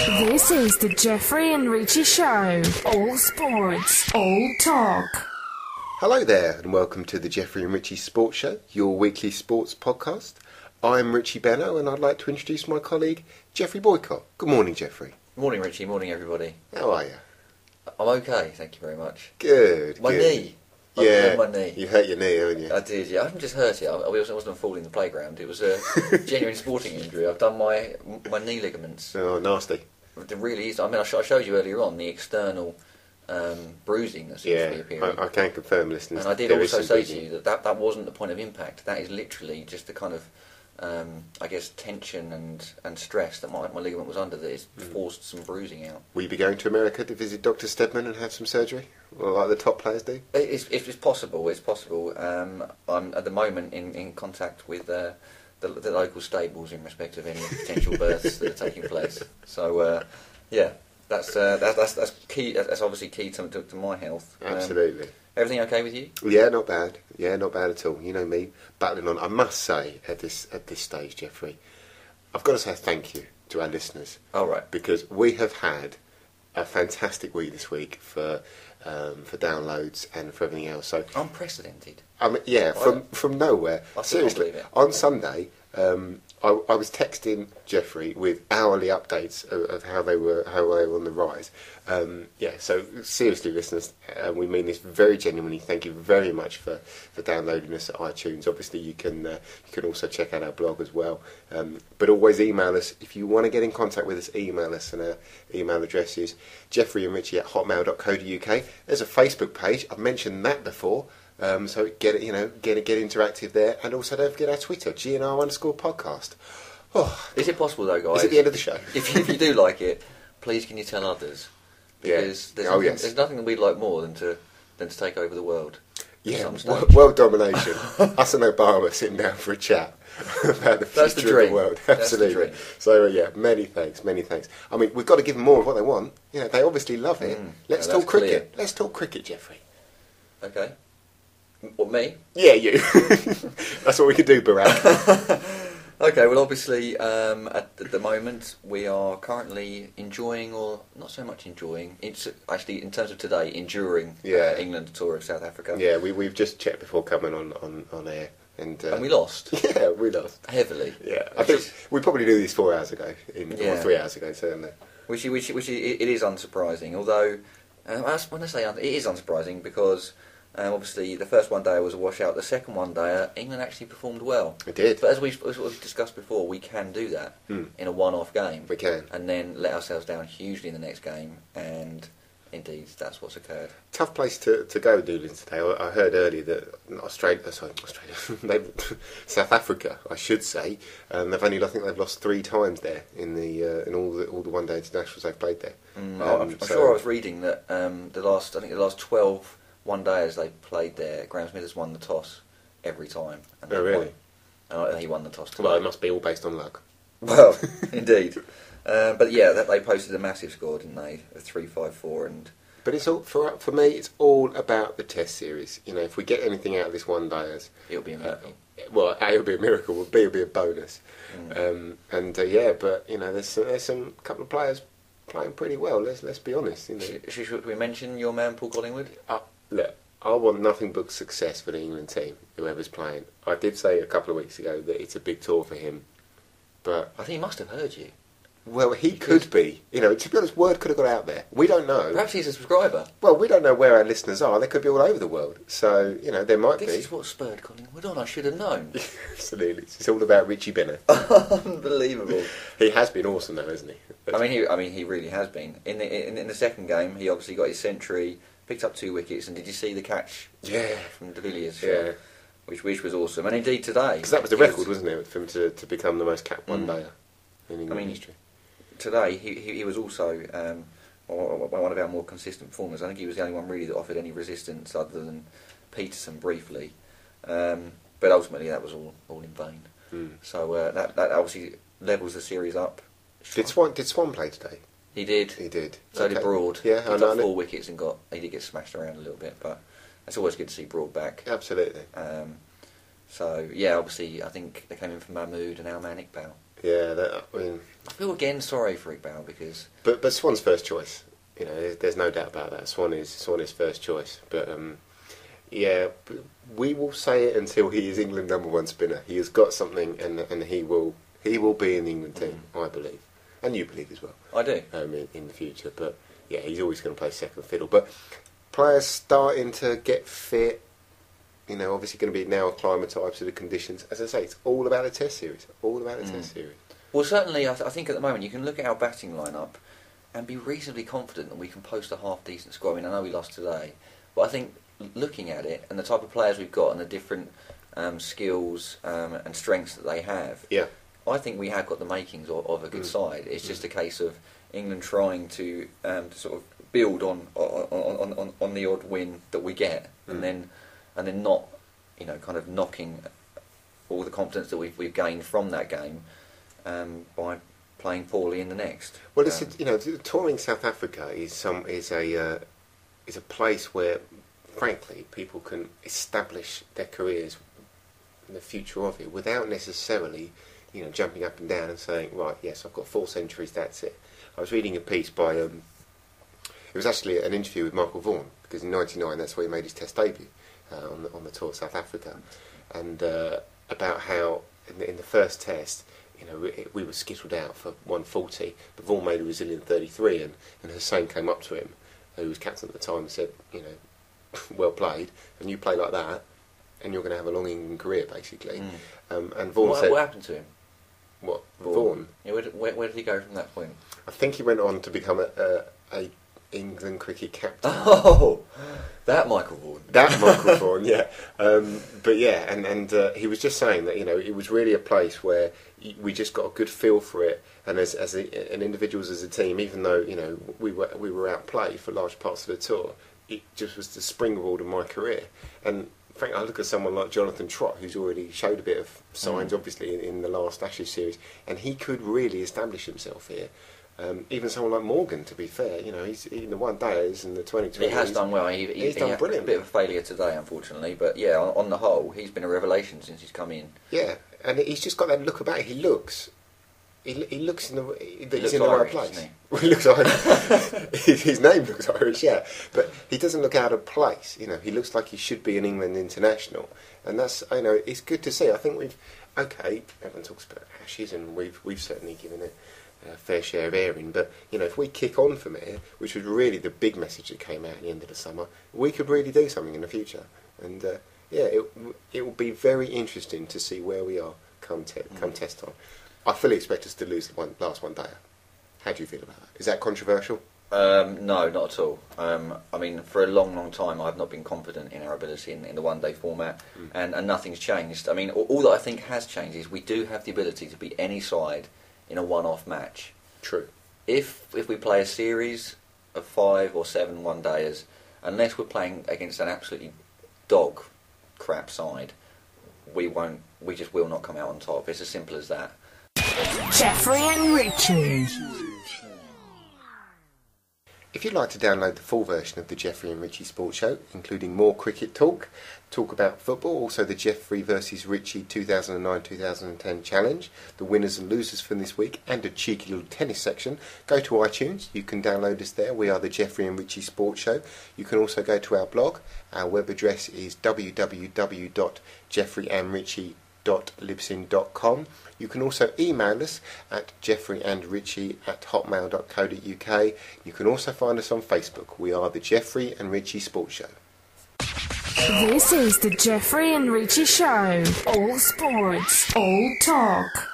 This is the Geoffrey and Richie Show. All sports, all talk. Hello there, and welcome to the Geoffrey and Richie Sports Show, your weekly sports podcast. I'm Richie Benno, and I'd like to introduce my colleague, Geoffrey Boycott. Good morning, Geoffrey. Morning, Richie. Morning, everybody. How are you? I'm okay, thank you very much. Good. My good. knee. Yeah, my knee. You hurt your knee, haven't you? I did, yeah. I haven't just hurt it. I wasn't falling in the playground. It was a genuine sporting injury. I've done my knee ligaments. Oh, nasty. It really is. I mean, I showed you earlier on the external bruising that seems to be appearing. I can confirm, listeners. And I did also say to you that wasn't the point of impact. That is literally just the kind of, I guess, tension and stress that my ligament was under that has forced some bruising out. Will you be going to America to visit Dr. Stedman and have some surgery? Well, like the top players do? It's possible. It's possible. I'm at the moment in contact with the local stables in respect of any potential births that are taking place. So yeah, that's key. That's obviously key to my health. Absolutely. Everything okay with you? Yeah, not bad. Yeah, not bad at all. You know me, battling on. I must say at this stage, Geoffrey, I've got to say thank you to our listeners. All right. Because we have had a fantastic week this week for downloads and for everything else. So unprecedented. I mean, yeah, from nowhere. Seriously, on Sunday, I was texting Geoffrey with hourly updates of how they were on the rise. Yeah, so seriously, listeners, we mean this very genuinely. Thank you very much for downloading us at iTunes. Obviously, you can also check out our blog as well. But always email us if you want to get in contact with us. Email us, and our email address is geoffreyandrichie@hotmail.co.uk. There's a Facebook page. I've mentioned that before. So get interactive there, and also don't forget our Twitter, GNR_podcast. Oh, is it possible though, guys? Is it the end of the show? If you do like it, please can you tell others? Because there's nothing that we'd like more than to take over the world. Yeah, world domination. Us and Obama sitting down for a chat about the future of the world. Absolutely. That's the dream. So yeah, many thanks. I mean, we've got to give them more of what they want. You know, they obviously love it. Let's talk cricket. Let's talk cricket, Geoffrey. Okay. What, me? Yeah, you. That's what we can do, Barack. Okay, well, obviously, at the moment, we are currently enjoying, or not so much enjoying, it's actually, in terms of today, enduring England tour of South Africa. Yeah, we've just checked before coming on air. And we lost. Yeah, we lost. Heavily. Yeah, I think we probably knew this 4 hours ago, or 3 hours ago, certainly. Which it is unsurprising, although, when I say it is unsurprising, because obviously the first one day was a washout. The second one day, England actually performed well. It did. But as we've discussed before, we can do that in a one-off game. We can. And then let ourselves down hugely in the next game, and indeed, that's what's occurred. Tough place to go, Newlands, today. I heard earlier that South Africa, I should say, they've lost 3 times there in all the one-day internationals they've played there. I'm sure I was reading that the last 12 one-dayers they played there, Graham Smith has won the toss every time. And really? And he won the toss today. Well, it must be all based on luck. Well, indeed. But yeah, they posted a massive score, didn't they? A 3-5-4 . But it's all for me. It's all about the Test series. You know, if we get anything out of this one-dayers, it'll be a miracle. Well, A, it'll be a miracle. B, it'll be a bonus. Yeah, but you know, there's some couple of players playing pretty well. Let's be honest. You know, should we mention your man Paul Collingwood? Look, I want nothing but success for the England team, whoever's playing. I did say a couple of weeks ago that it's a big tour for him, but I think he must have heard you. Well, he could be. You know, to be honest, word could have got out there. We don't know. Perhaps he's a subscriber. Well, we don't know where our listeners are. They could be all over the world. So, you know, there might be. This is what spurred Collingwood on. I should have known. Absolutely. It's all about Richie Benno. Unbelievable. He has been awesome, though, hasn't he? I mean, he really has been. In the second game, he obviously got his century, picked up 2 wickets, and did you see the catch? Yeah. From De Villiers? Yeah. Which was awesome. And indeed today. Because that was the record, wasn't it, for him to become the most capped one-dayer in England history. Today, he was also one of our more consistent performers. I think he was the only one really that offered any resistance other than Peterson briefly. But ultimately, that was all in vain. So that obviously levels the series up. Did Swan play today? He did. So did Broad. Yeah, he got 4 wickets and he did get smashed around a little bit, but it's always good to see Broad back. Absolutely. So yeah, obviously I think they came in for Mahmood and our man Iqbal. Yeah, I mean, I feel again sorry for Iqbal because. But Swan's first choice. You know, there's no doubt about that. Swan is first choice. But yeah, we will say it until he is England #1 spinner. He has got something, and he will be in the England team, I believe, and you believe as well. I do. In the future, but yeah, he's always going to play second fiddle. But players starting to get fit. You know, obviously going to be now acclimatised to the conditions. As I say, it's all about a Test series. All about a Test series. Well, certainly, I think at the moment you can look at our batting lineup and be reasonably confident that we can post a half-decent score. I mean, I know we lost today, but I think looking at it and the type of players we've got and the different skills and strengths that they have, I think we have got the makings of a good side. It's just a case of England trying to sort of build on the odd win that we get, and then not, you know, kind of knocking all the confidence that we've gained from that game by playing poorly in the next. Well, it's touring South Africa is a place where, frankly, people can establish their careers and the future of it without necessarily, you know, jumping up and down and saying, right, yes, I've got 4 centuries, that's it. I was reading a piece by it was actually an interview with Michael Vaughan, because in '99 that's where he made his Test debut on the tour of South Africa, and about how in the first Test, you know, we were skittled out for 140, but Vaughan made a resilient 33, and Hussain came up to him, who was captain at the time, and said, you know, well played, and you play like that, and you're going to have a long England career, basically. And Vaughan said... What happened to him? What? Vaughan? Yeah, where did he go from that point? I think he went on to become a England cricket captain. Oh, that Michael Vaughan. That Michael Vaughan, yeah. But yeah, and he was just saying that, you know, it was really a place where we just got a good feel for it, and as individuals, as a team, even though, you know, we were outplayed for large parts of the tour, it just was the springboard of my career. And frankly, I look at someone like Jonathan Trott, who's already showed a bit of signs, obviously, in the last Ashes series, and he could really establish himself here. Even someone like Morgan, to be fair, you know, he's in the one days and the 2020s. He has done well. He's done brilliant. A bit of a failure today, unfortunately, but yeah, on the whole, he's been a revelation since he's come in. Yeah, and he's just got that look about it. He looks in the right place. Well, he looks Irish. His name looks Irish, yeah, but he doesn't look out of place. You know, he looks like he should be an England international, and that's, you know, it's good to see. I think everyone talks about Ashes, and we've certainly given it a fair share of airing, but you know, if we kick on from here, which was really the big message that came out at the end of the summer, we could really do something in the future, and it will be very interesting to see where we are come Test time. I fully expect us to lose the last one day. How do you feel about that? Is that controversial? No, not at all. I mean, for a long time, I've not been confident in our ability in the one-day format, and nothing's changed. I mean, all that I think has changed is we do have the ability to beat any side in a one-off match. True. If we play a series of 5 or 7 one-dayers, unless we're playing against an absolutely dog crap side, we just will not come out on top. It's as simple as that. Geoffrey and Richie. If you'd like to download the full version of the Geoffrey and Richie Sports Show, including more cricket talk about football, also the Geoffrey versus Richie 2009-2010 challenge, the winners and losers from this week, and a cheeky little tennis section, go to iTunes. You can download us there. We are the Geoffrey and Richie Sports Show. You can also go to our blog. Our web address is www.geoffreyandrichie.libsyn.com. You can also email us at geoffreyandrichie@hotmail.co.uk. You can also find us on Facebook. We are the Geoffrey and Richie Sports Show. This is the Geoffrey and Richie Show. All sports, all talk.